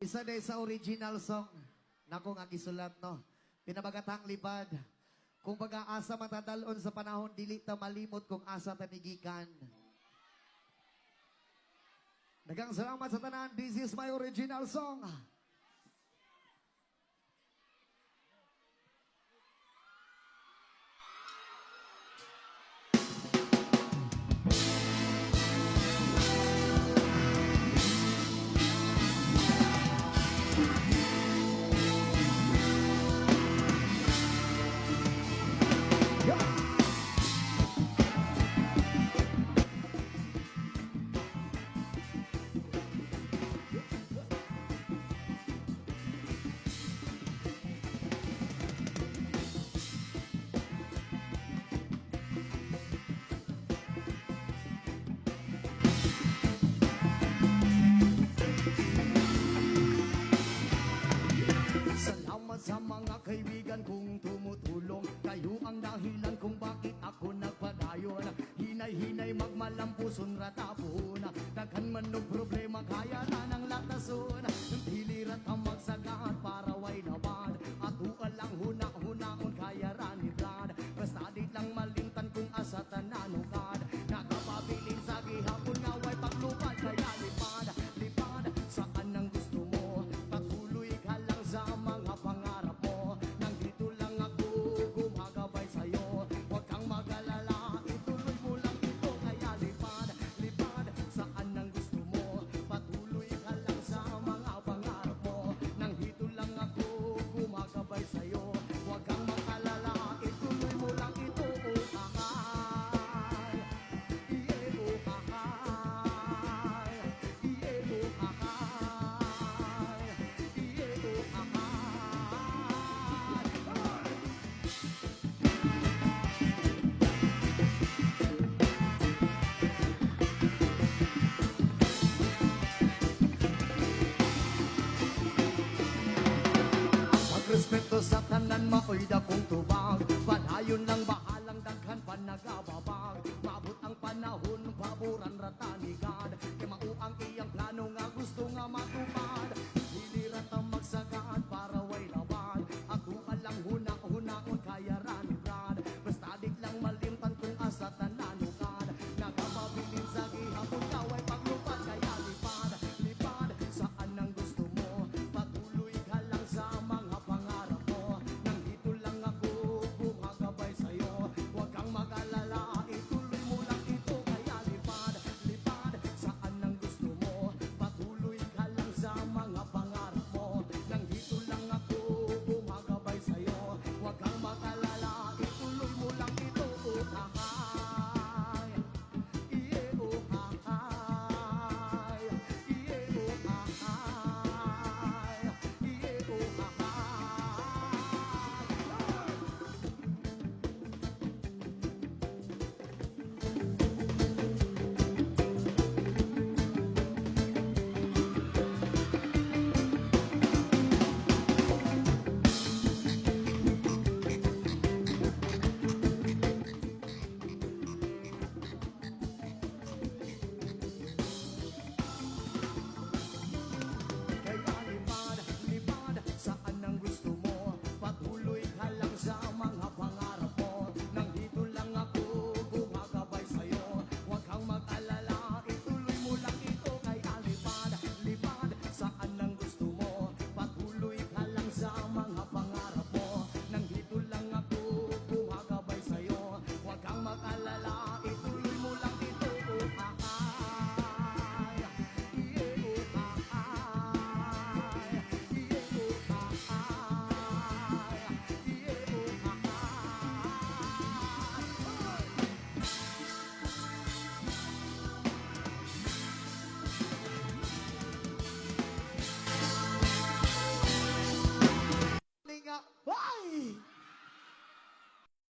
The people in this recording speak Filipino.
Isa day sa original song nako nga gisulat no. Pinabagatang lipad. Kung pag-aasa matadalon sa panahon dili ta malimot kung asa tanigikan. Daghang salamat sa tanan. This is my original song. Salamat sa mga kaibigan kong tumutulong. Kayo ang dahilan kung bakit ako nagpadayon. Hinay-hinay magmalampuson ratapon. Daghan man og problema kaya na ng latason. Pilirat ang magsagaan para way naman. At lang huna-hunaon kaya ranidad. Basta di lang malimtan kung asa tananukad. Nakapabilin sa gihapon nga way paglupad. Kaya lipad, lipad saan ang gusto mo. Patuloy ka lang sa mga pangarap mo. Nandito lang ako gumagabay sa'yo. Huwag kang mag-alala, ituloy mo lang ito. Kaya lipad, lipad saan ang gusto mo. Patuloy ka lang sa mga pangarap mo. Nandito lang ako gumagabay sa'yo. Huwag kang mag-alala, ituloy mo lang ito. Oh, akay, iye, oh, akay, iye, oh, akay, iye, oh, akay. Magrespeto sa tanan maoy dakong tubag. Padayon lang bahalang daghan pa nagababa.